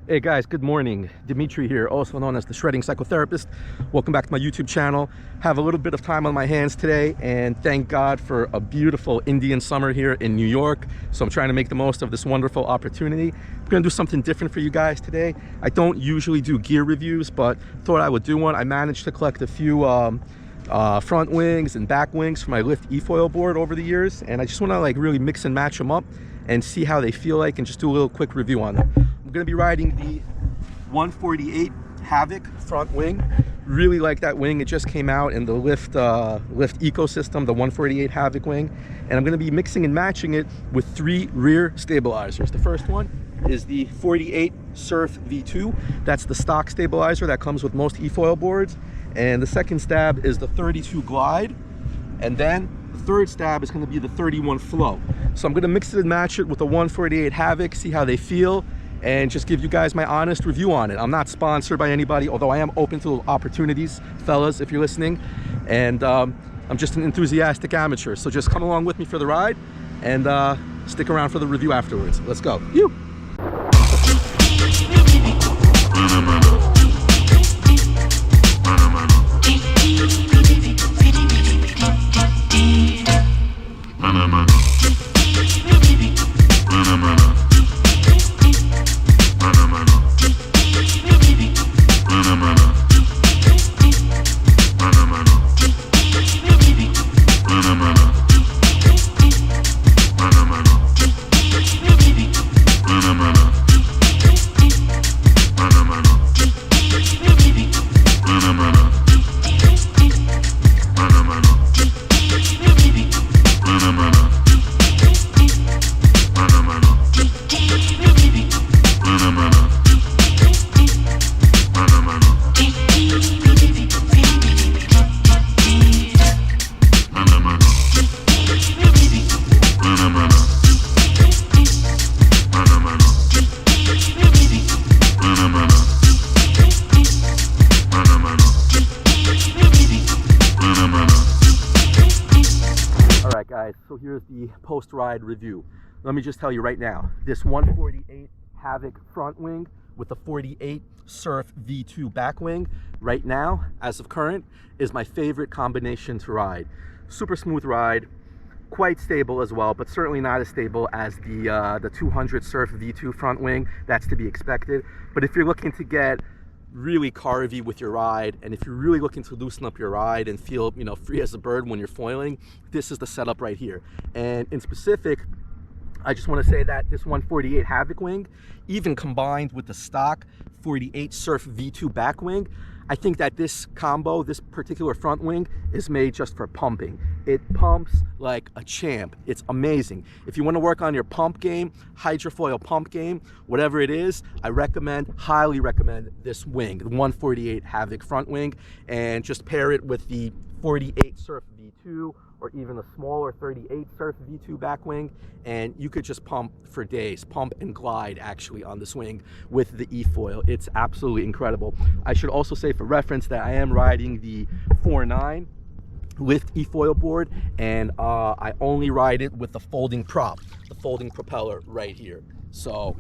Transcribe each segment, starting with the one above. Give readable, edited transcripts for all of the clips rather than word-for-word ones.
Hey guys, good morning. Dimitri here, also known as the Shredding Psychotherapist. Welcome back to my YouTube channel. Have a little bit of time on my hands today, and thank God for a beautiful Indian summer here in New York. So I'm trying to make the most of this wonderful opportunity. I'm gonna do something different for you guys today. I don't usually do gear reviews, but thought I would do one. I managed to collect a few front wings and back wings for my Lift EFOIL board over the years, and I just want to like really mix and match them up and see how they feel like, and just do a little quick review on them. I'm going to be riding the 148 Havoc front wing. Really like that wing. It just came out in the Lift ecosystem, the 148 Havoc wing, and I'm going to be mixing and matching it with 3 rear stabilizers. The first one is the 48 surfv2. That's the stock stabilizer that comes with most EFOIL boards. And the second stab is the 32 glide, and then the third stab is going to be the 31 flow. So I'm going to mix it and match it with the 148 Havoc, see how they feel, and just give you guys my honest review on it. I'm not sponsored by anybody, although I am open to opportunities, fellas, if you're listening. And I'm just an enthusiastic amateur, so just come along with me for the ride and stick around for the review afterwards. Let's go. You. Guys, so here's the post-ride review. Let me just tell you right now, this 148 Havoc front wing with the 48 Surf V2 back wing right now, as of current, is my favorite combination to ride. Super smooth ride, quite stable as well, but certainly not as stable as the 200 Surf V2 front wing. That's to be expected. But if you're looking to get really carvy with your ride, and if you're really looking to loosen up your ride and feel, you know, free as a bird when you're foiling, this is the setup right here. And in specific, I just want to say that this 148 Havoc wing, even combined with the stock 48 Surf V2 back wing, I think that this combo, this particular front wing, is made just for pumping. It pumps like a champ. It's amazing. If you want to work on your pump game, hydrofoil pump game, whatever it is, I recommend, highly recommend this wing, the 148 Havoc front wing, and just pair it with the 48 Surf V2 or even a smaller 38 Surf V2 back wing, and you could just pump for days, pump and glide actually on this wing with the EFOIL. It's absolutely incredible. I should also say for reference that I am riding the 4.9 Lift EFOIL board, and I only ride it with the folding prop, the folding propeller right here. So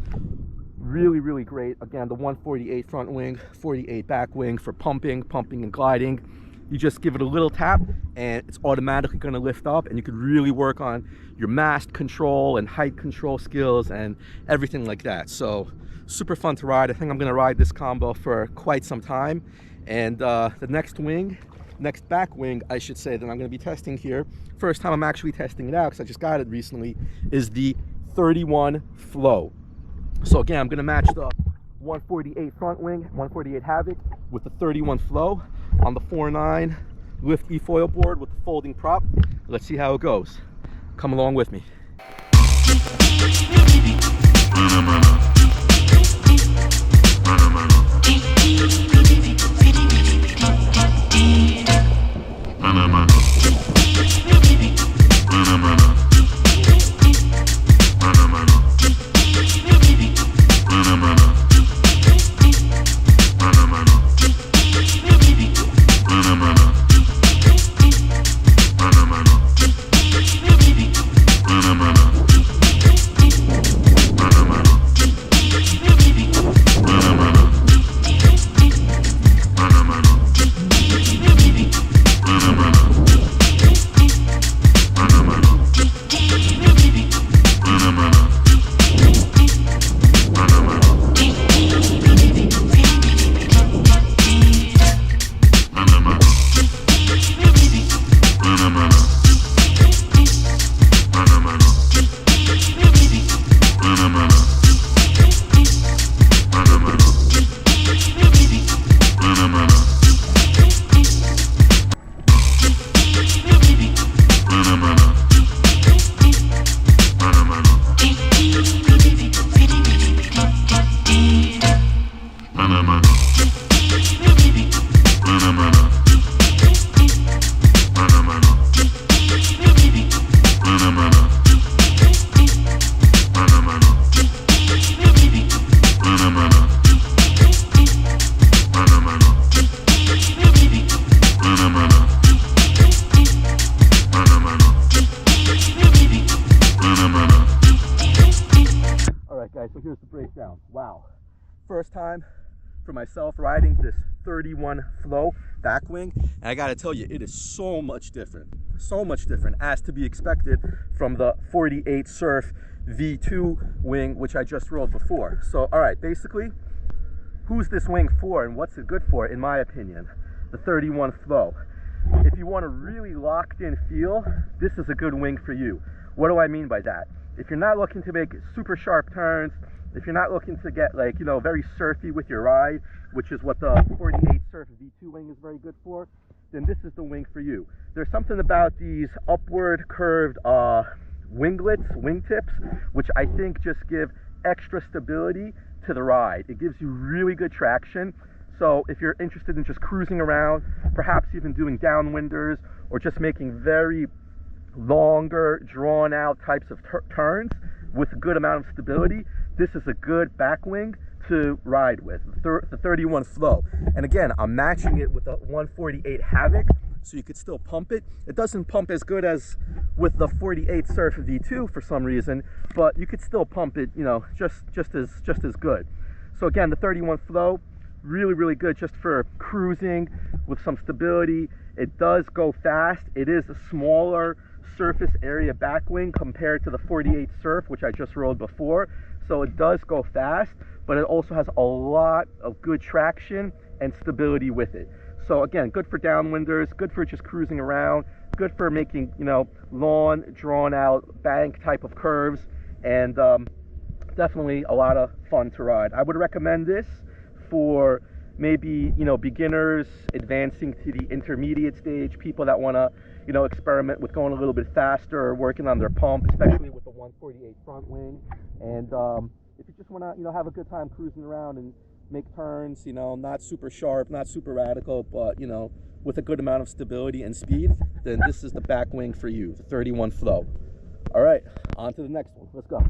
really, really great. Again, the 148 front wing, 48 back wing for pumping and gliding. You just give it a little tap and it's automatically going to lift up, and you could really work on your mast control and height control skills and everything like that. So super fun to ride. I think I'm going to ride this combo for quite some time. And the next back wing, I should say, that I'm going to be testing here, first time I'm actually testing it out because I just got it recently, is the 31 flow. So again, I'm going to match the 148 front wing, 148 Havoc, with the 31 flow on the 4.9 Lift EFOIL board with the folding prop. Let's see how it goes. Come along with me. wow. First time for myself riding this 31 Flow back wing, and I gotta tell you, it is so much different as to be expected from the 48 Surf V2 wing, which I just rode before. So all right, basically, who's this wing for and what's it good for, in my opinion? The 31 Flow. If you want a really locked in feel, this is a good wing for you. What do I mean by that? If you're not looking to make super sharp turns, if you're not looking to get, like, you know, very surfy with your ride, which is what the 48 Surf V2 wing is very good for, then this is the wing for you. There's something about these upward curved winglets, wingtips, which I think just give extra stability to the ride. It gives you really good traction. So if you're interested in just cruising around, perhaps even doing downwinders, or just making very longer, drawn out types of turns with a good amount of stability, this is a good back wing to ride with, the 31 Flow. And again, I'm matching it with the 148 Havoc, so you could still pump it. It doesn't pump as good as with the 48 Surf V2 for some reason, but you could still pump it, you know, just as good. So again, the 31 Flow, really good just for cruising with some stability. It does go fast. It is a smaller surface area back wing compared to the 48 Surf, which I just rode before. So it does go fast, but it also has a lot of good traction and stability with it. So again, good for downwinders, good for just cruising around, good for making, you know, long, drawn out bank type of curves, and definitely a lot of fun to ride. I would recommend this for maybe, you know, beginners advancing to the intermediate stage, people that want to, you know, experiment with going a little bit faster or working on their pump, especially with the 148 front wing. And if you just want to, you know, have a good time cruising around and make turns, you know, not super sharp, not super radical, but, you know, with a good amount of stability and speed, then this is the back wing for you, the 31 Flow. All right, on to the next one. Let's go.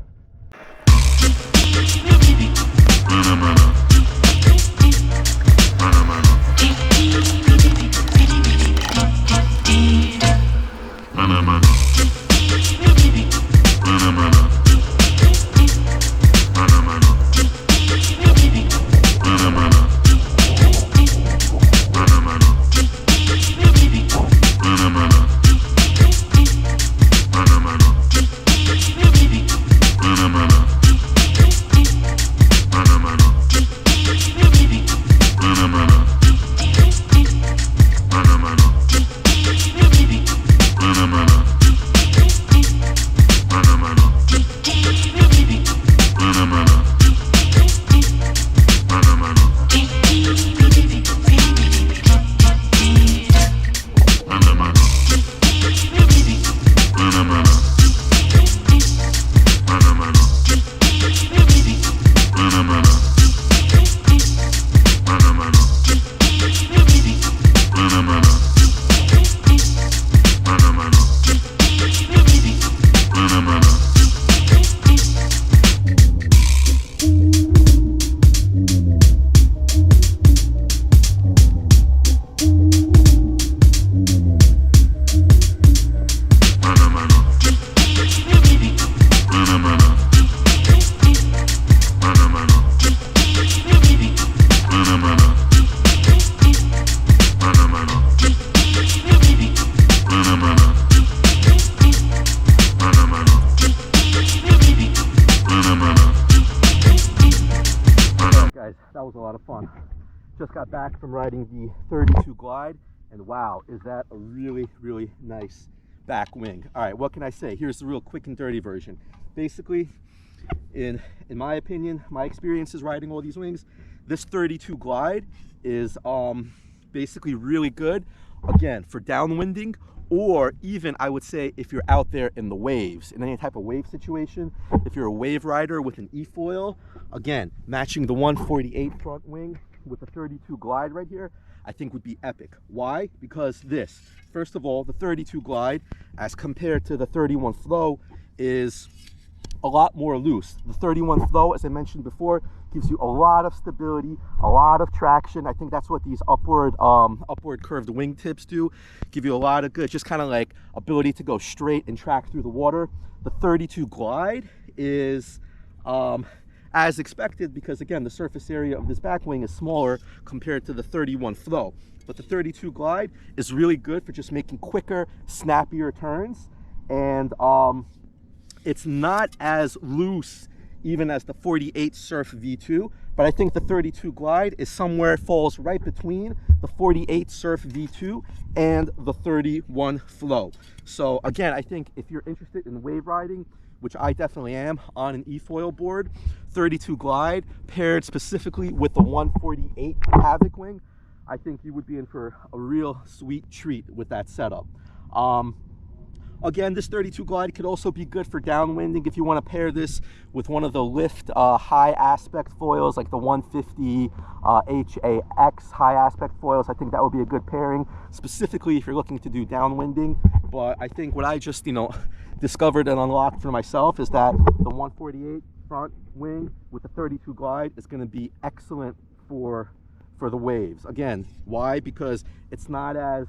That was a lot of fun. Just got back from riding the 32 Glide, and wow, is that a really nice back wing. All right, what can I say? Here's the real quick and dirty version. Basically, in my opinion, my experiences riding all these wings, this 32 Glide is basically really good, again, for downwinding, or even, I would say, if you're out there in the waves, in any type of wave situation, if you're a wave rider with an EFOIL, again, matching the 148 front wing with the 32 Glide right here, I think would be epic. Why? Because this, first of all, the 32 Glide, as compared to the 31 Flow, is a lot more loose. The 31 Flow, as I mentioned before, gives you a lot of stability, a lot of traction. I think that's what these upward curved wingtips do. Give you a lot of good, just kind of like ability to go straight and track through the water. The 32 Glide is, as expected, because again, the surface area of this back wing is smaller compared to the 31 flow. But the 32 glide is really good for just making quicker, snappier turns. And it's not as loose even as the 48 Surf V2, but I think the 32 glide is somewhere, falls right between the 48 Surf V2 and the 31 flow. So again, I think if you're interested in wave riding, which I definitely am, on an EFOIL board, 32 glide paired specifically with the 148 Havoc wing, I think you would be in for a real sweet treat with that setup. Again, this 32 glide could also be good for downwinding if you want to pair this with one of the lift high aspect foils like the 150 HAX high aspect foils. I think that would be a good pairing, specifically if you're looking to do downwinding. But I think what I just, discovered and unlocked for myself is that the 148 front wing with the 32 glide is going to be excellent for the waves. Again, why? Because it's not as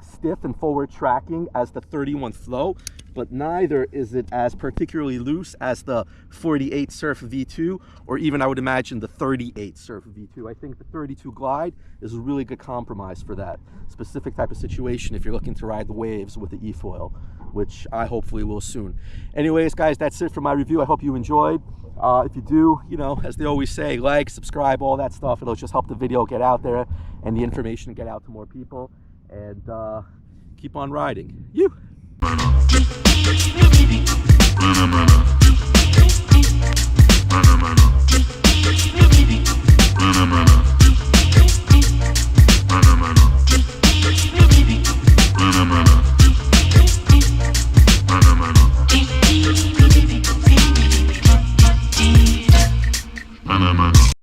stiff and forward tracking as the 31 flow, but neither is it as particularly loose as the 48 Surf V2, or even I would imagine the 38 Surf V2. I think the 32 glide is a really good compromise for that specific type of situation if you're looking to ride the waves with the EFOIL, which I hopefully will soon. Anyways, guys, that's it for my review. I hope you enjoyed. If you do, as they always say, like, subscribe, all that stuff. It'll just help the video get out there and the information get out to more people. And keep on riding. You.